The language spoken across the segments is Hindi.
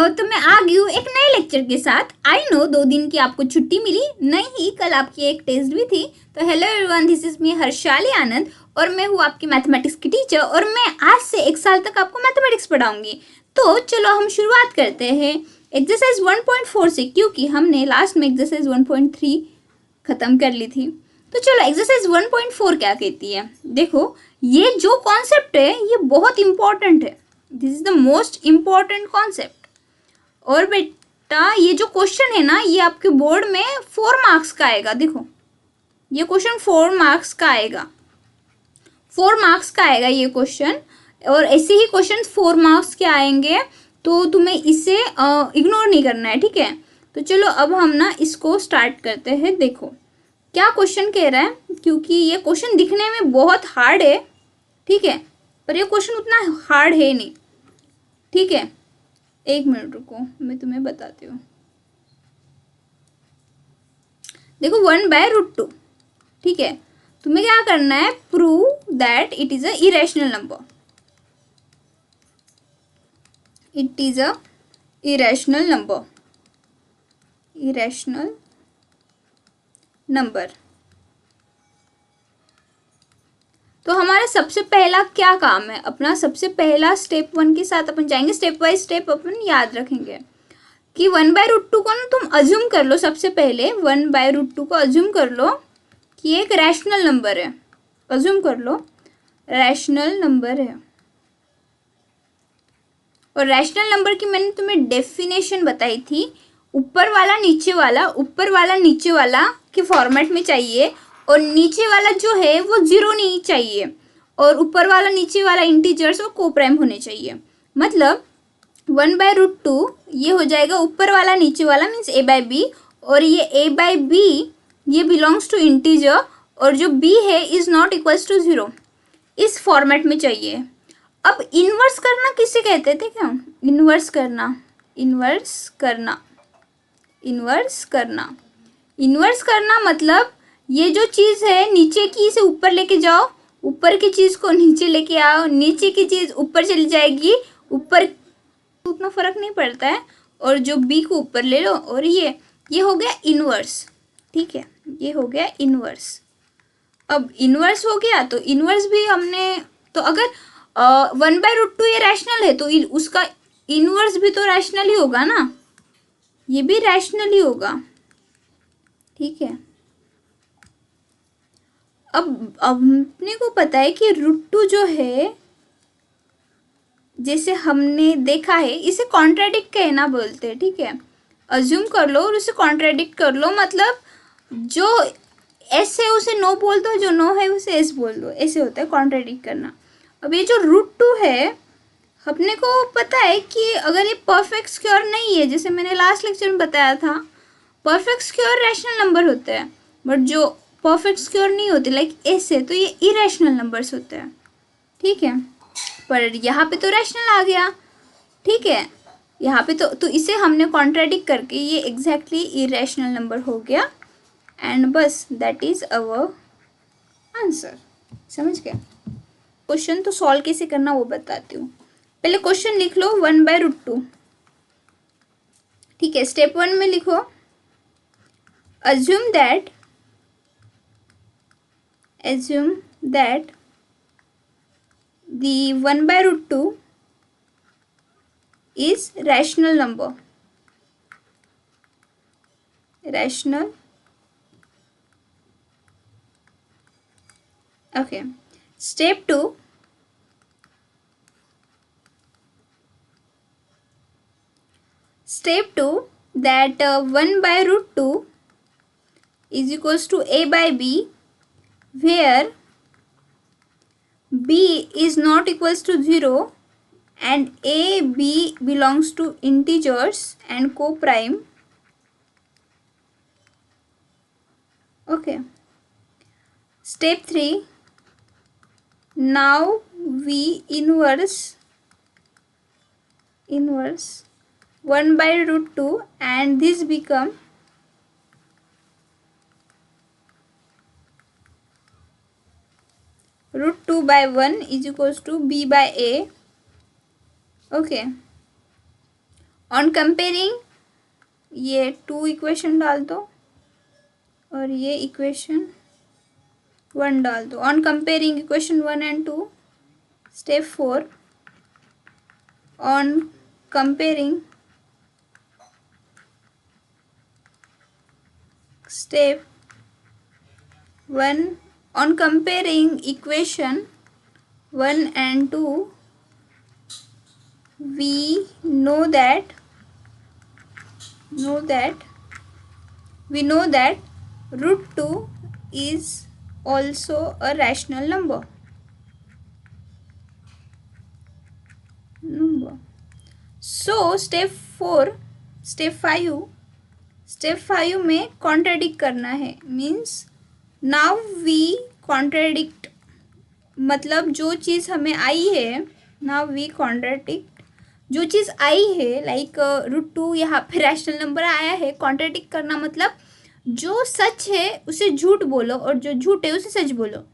तो मैं आ गई हूँ एक नए लेक्चर के साथ। आई नो 2 दिन की आपको छुट्टी मिली नहीं, कल आपकी एक टेस्ट भी थी। तो hello everyone, this is me Harshali Anand और मैं हूँ आपकी मैथमेटिक्स की टीचर और मैं आज से 1 साल तक आपको मैथमेटिक्स पढ़ाऊंगी। तो चलो हम शुरुआत करते हैं एक्सरसाइज 1.4 से, क्योंकि हमने लास्ट में एक्सरसाइज 1.3 खत्म कर ली थी। तो चलो एक्सरसाइज 1.4 क्या कहती है। देखो, ये जो कॉन्सेप्ट है ये बहुत इंपॉर्टेंट है। This is the most important concept. और बेटा ये जो क्वेश्चन है ना, ये आपके बोर्ड में 4 मार्क्स का आएगा। देखो ये क्वेश्चन 4 मार्क्स का आएगा, 4 मार्क्स का आएगा ये क्वेश्चन। और ऐसे ही क्वेश्चन 4 मार्क्स के आएंगे, तो तुम्हें इसे इग्नोर नहीं करना है, ठीक है। तो चलो अब हम ना इसको स्टार्ट करते हैं। देखो क्या क्वेश्चन कह रहा है, क्योंकि ये क्वेश्चन दिखने में बहुत हार्ड है, ठीक है, पर ये क्वेश्चन उतना हार्ड है नहीं, ठीक है। 1 मिनट रुको, मैं तुम्हें बताती हूँ। देखो 1/√2, ठीक है। तुम्हें क्या करना है, prove that it is a irrational number. It is a irrational number, irrational number. तो हमारा सबसे पहला क्या काम है, अपना सबसे पहला स्टेप 1 के साथ अपन जाएंगे, स्टेप बाय स्टेप अपन याद रखेंगे कि 1/√2 को ना तुम अज्यूम कर लो। सबसे पहले 1/√2 को अज्यूम कर लो कि एक रैशनल नंबर है। अज्यूम कर लो रैशनल नंबर है। और रैशनल नंबर की मैंने तुम्हें डेफिनेशन बताई थी, ऊपर वाला नीचे वाला, ऊपर वाला नीचे वाला के फॉर्मेट में चाहिए, और नीचे वाला जो है वो 0 नहीं चाहिए, और ऊपर वाला नीचे वाला इंटीजर्स और कोप्राइम होने चाहिए। मतलब 1/√2 ये हो जाएगा ऊपर वाला नीचे वाला, मीन्स a/b, और ये a/b ये बिलोंग्स टू इंटीजर, और जो b है इज नॉट इक्वल्स टू 0, इस फॉर्मेट में चाहिए। अब इन्वर्स करना किसे कहते थे, क्या इन्वर्स करना, इन्वर्स करना, इन्वर्स करना, इन्वर्स करना मतलब ये जो चीज़ है नीचे की इसे ऊपर लेके जाओ, ऊपर की चीज़ को नीचे लेके आओ, नीचे की चीज़ ऊपर चली जाएगी, ऊपर उतना फर्क नहीं पड़ता है, और जो बी को ऊपर ले लो, और ये हो गया इन्वर्स, ठीक है, ये हो गया इन्वर्स। अब इन्वर्स हो गया तो इन्वर्स भी हमने, तो अगर 1/√2 ये रैशनल है तो उसका इन्वर्स भी तो रैशनल ही होगा ना, ये भी रैशनल ही होगा, ठीक है। अब अपने को पता है कि √2 जो है, जैसे हमने देखा है, इसे कॉन्ट्राडिक्ट कहना बोलते हैं, ठीक है। अज्यूम कर लो और उसे कॉन्ट्राडिक्ट कर लो, मतलब जो एस है उसे नो बोल दो, जो नो है उसे एस बोल दो, ऐसे होता है कॉन्ट्राडिक्ट करना। अब ये जो √2 है, अपने को पता है कि अगर ये परफेक्ट स्क्वायर नहीं है, जैसे मैंने लास्ट लेक्चर में बताया था, परफेक्ट स्क्वायर रैशनल नंबर होते हैं, बट जो परफेक्ट स्क्वायर नहीं होते लाइक एस है, तो ये इरेशनल नंबर्स होते हैं, ठीक है। पर यहाँ पे तो रैशनल आ गया, ठीक है, यहाँ पे तो इसे हमने कॉन्ट्राडिक्ट करके ये एग्जैक्टली इरेशनल नंबर हो गया, एंड बस दैट इज अवर आंसर। समझ गए। क्वेश्चन तो सॉल्व कैसे करना वो बताती हूँ। पहले क्वेश्चन लिख लो 1/√2, ठीक है। स्टेप 1 में लिखो assume that the 1/√2 is rational number, rational, okay. Step 2, that 1/√2 is equals to a/b, where b is not equals to 0 and a, b belongs to integers and co-prime, okay. Step 3, now we inverse 1/√2 and this become √2/1 is equals to b by a, okay. On comparing ये 2 इक्वेशन डाल दो और ये इक्वेशन 1 डाल दो। On comparing equation 1 and 2, step 4 on comparing step 1 on comparing equation 1 and 2, we know that root 2 is also a rational number. So step 5 में कॉन्ट्राडिक्ट करना है, मीन्स नाउ वी कॉन्ट्राडिक्ट, मतलब जो चीज़ हमें आई है, नाउ वी कॉन्ट्राडिक्ट जो चीज़ आई है, लाइक √2 यहाँ पे रैशनल नंबर आया है। कॉन्ट्राडिक्ट करना मतलब जो सच है उसे झूठ बोलो और जो झूठ है उसे सच बोलो।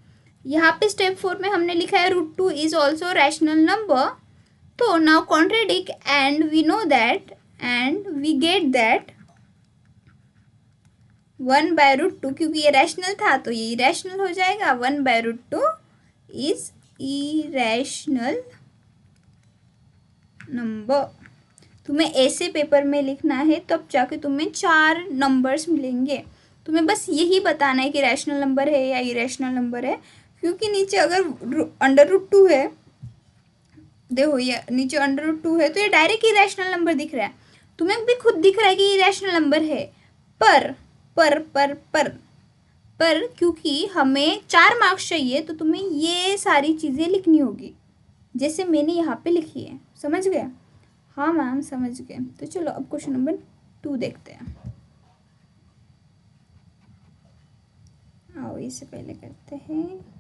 यहाँ पे स्टेप 4 में हमने लिखा है √2 इज ऑल्सो रैशनल नंबर, तो now contradict and we know that and we get that 1/√2, क्योंकि ये रैशनल था तो ये इरेशनल हो जाएगा। 1/√2 इज इरेशनल नंबर। तुम्हें ऐसे पेपर में लिखना है तब जाके तुम्हें 4 नंबर्स मिलेंगे। तुम्हें बस यही बताना है कि रैशनल नंबर है या इरेशनल नंबर है, क्योंकि नीचे अगर √2 है, देखो ये नीचे √2 है तो ये डायरेक्ट इरेशनल नंबर दिख रहा है। तुम्हें भी खुद दिख रहा है कि ये इरेशनल नंबर है, पर क्योंकि हमें 4 मार्क्स चाहिए तो तुम्हें ये सारी चीज़ें लिखनी होगी जैसे मैंने यहाँ पे लिखी है। समझ गए? हाँ मैम समझ गए। तो चलो अब क्वेश्चन नंबर 2 देखते हैं। आओ इससे पहले करते हैं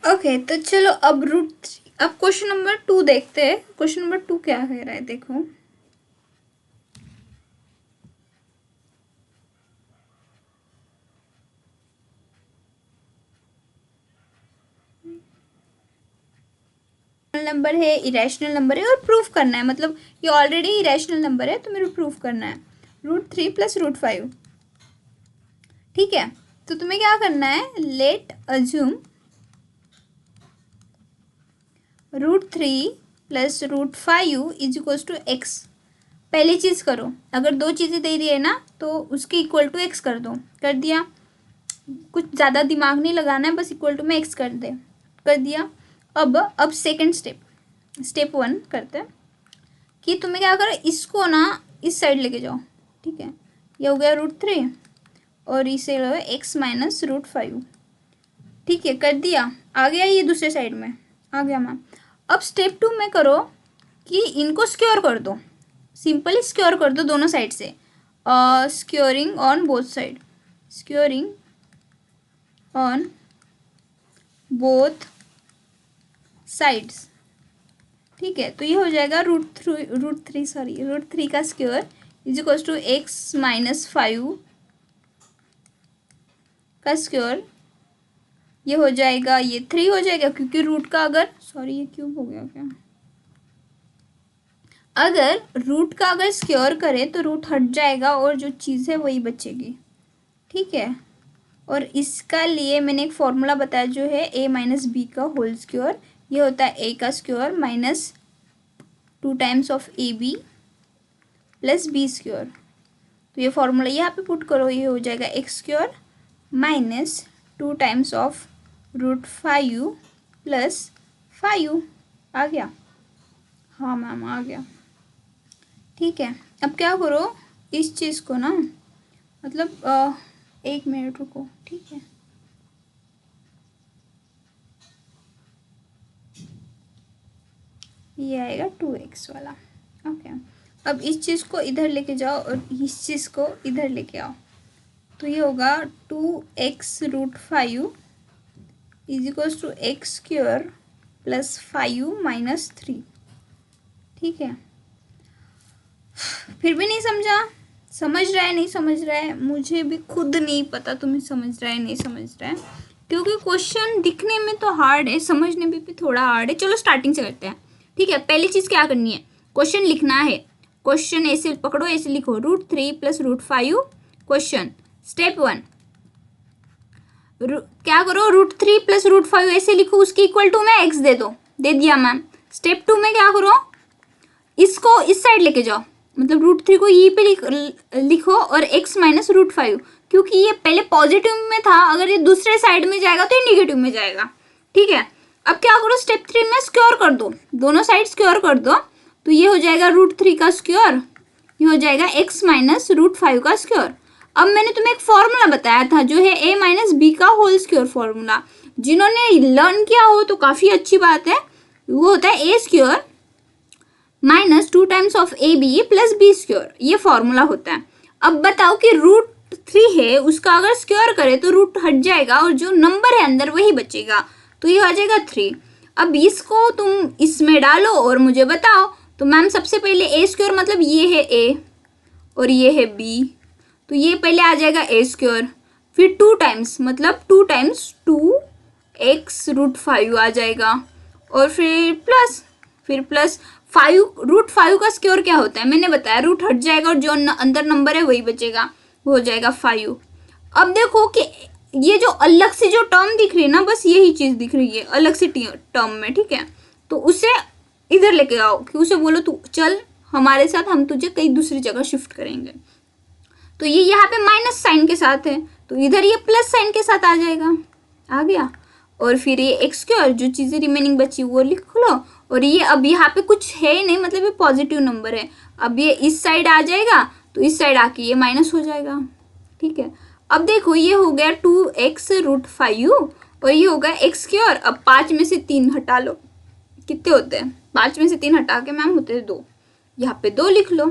ओके। तो चलो अब अब क्वेश्चन नंबर 2 देखते हैं। क्वेश्चन नंबर 2 क्या कह रहा है, देखो। नंबर है, इरेशनल नंबर है और प्रूफ करना है, मतलब ये ऑलरेडी इरेशनल नंबर है तो मेरे को प्रूफ करना है। √3 + √5, ठीक है। तो तुम्हें क्या करना है, let assume √3 + √5 is equals to x। पहली चीज़ करो, अगर 2 चीज़ें दे रही है ना तो उसके इक्वल टू x कर दो। कर दिया, कुछ ज़्यादा दिमाग नहीं लगाना है, बस इक्वल टू में x कर दिया। अब सेकंड स्टेप 1 करते हैं कि तुम्हें क्या करो, इसको ना इस साइड लेके जाओ, ठीक है। ये हो गया √3 और इसे लो x - √5, ठीक है। कर दिया, आ गया ये दूसरे साइड में, आ गया मैम। अब स्टेप 2 में करो कि इनको स्क्योर कर दो, सिंपली स्क्योर कर दो दोनों साइड से। Squaring on both side, squaring on both sides, ठीक है। तो ये हो जाएगा √3 का square, is equals to x minus 5 का स्क्वायर, ये हो जाएगा, ये 3 हो जाएगा क्योंकि रूट का अगर, सॉरी ये क्यूब हो गया क्या, अगर रूट का अगर स्क्वायर करें तो रूट हट जाएगा और जो चीज़ है वही बचेगी, ठीक है। और इसका लिए मैंने एक फॉर्मूला बताया जो है a माइनस बी का होल स्क्वायर, ये होता है a का square minus 2 times of a b plus b square. तो ये फॉर्मूला यहाँ पे पुट करो, ये हो जाएगा x square minus 2 times of √5 plus 5। आ गया? हाँ मैम आ गया, ठीक है। अब क्या करो, इस चीज़ को ना, मतलब एक मिनट रुको, ठीक है। ये आएगा 2x वाला, ओके। अब इस चीज़ को इधर लेके जाओ और इस चीज़ को इधर लेके आओ, तो ये होगा 2x√5 is equals to x square plus 5 minus 3, ठीक है। फिर भी नहीं समझा? समझ रहा है नहीं समझ रहा है? मुझे भी खुद नहीं पता तुम्हें समझ रहा है नहीं समझ रहा है, क्योंकि क्वेश्चन दिखने में तो हार्ड है, समझने में भी थोड़ा हार्ड है। चलो स्टार्टिंग से करते हैं, ठीक है। पहली चीज़ क्या करनी है, क्वेश्चन लिखना है। क्वेश्चन ऐसे पकड़ो, ऐसे लिखो, √3 प्लस √5 क्वेश्चन। स्टेप 1 क्या करो, √3 प्लस √5 ऐसे लिखो, उसके इक्वल टू में x दे दो, दे दिया मैम। स्टेप 2 में क्या करो, इसको इस साइड लेके जाओ, मतलब √3 को ये पे लिखो और x माइनस √5, क्योंकि ये पहले पॉजिटिव में था, अगर ये दूसरे साइड में जाएगा तो ये निगेटिव में जाएगा, ठीक है। अब क्या करो, स्टेप 3 में स्क्वायर कर दो, दोनों साइड स्क्वायर कर दो, तो ये हो जाएगा √3 का स्क्वायर, ये हो जाएगा x माइनस √5 का स्क्वायर। अब मैंने तुम्हें एक फॉर्मूला बताया था जो है a माइनस बी का होल स्क्वायर फॉर्मूला, जिन्होंने लर्न किया हो तो काफ़ी अच्छी बात है। वो होता है a square minus 2 times of a b plus b square, ये फॉर्मूला होता है। अब बताओ कि √3 है, उसका अगर स्क्वायर करे तो रूट हट जाएगा और जो नंबर है अंदर वही बचेगा, तो ये आ जाएगा 3। अब इसको तुम इसमें डालो और मुझे बताओ। तो मैम सबसे पहले ए स्क्वायर मतलब ये है a और ये है b, तो ये पहले आ जाएगा a स्क्वायर, फिर 2 टाइम्स मतलब 2 टाइम्स 2x√5 आ जाएगा, और फिर प्लस 5, √5 का स्क्वायर क्या होता है मैंने बताया, रूट हट जाएगा और जो अंदर नंबर है वही बचेगा, वो हो जाएगा 5। अब देखो कि ये जो अलग से जो टर्म दिख रही है ना, बस यही चीज़ दिख रही है अलग से टर्म में, ठीक है। तो उसे इधर लेके आओ, कि उसे बोलो तू चल हमारे साथ, हम तुझे कहीं दूसरी जगह शिफ्ट करेंगे। तो ये यहाँ पे माइनस साइन के साथ है, तो इधर ये प्लस साइन के साथ आ जाएगा, आ गया। और फिर ये एक्स स्क्वायर, जो चीज़ें रिमेनिंग बची वो लिख लो, और ये अब यहाँ पे कुछ है ही नहीं, मतलब ये पॉजिटिव नंबर है, अब ये इस साइड आ जाएगा तो इस साइड आके ये माइनस हो जाएगा, ठीक है। अब देखो ये हो गया 2x√5 और ये हो गया एक्स स्क्वायर। अब 5 में से 3 हटा लो, कितने होते हैं, 5 में से 3 हटा के मैम होते हैं 2, यहाँ पे 2 लिख लो,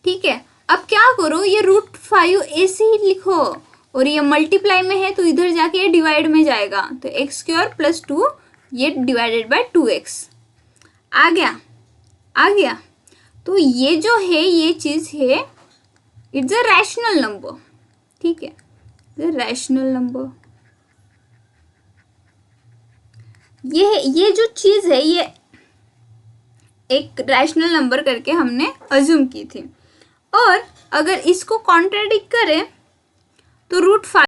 ठीक है। अब क्या करो, ये √5 ऐसे ही लिखो, और ये मल्टीप्लाई में है तो इधर जाके ये डिवाइड में जाएगा, तो एक्स स्क्वायर प्लस 2 ये डिवाइडेड बाय 2x आ गया, आ गया। तो ये जो है ये चीज़ है, इट्स अ रैशनल नंबर, ठीक है, रैशनल नंबर। ये जो चीज़ है ये एक रैशनल नंबर करके हमने अज्यूम की थी, और अगर इसको कॉन्ट्राडिक्ट करें तो √5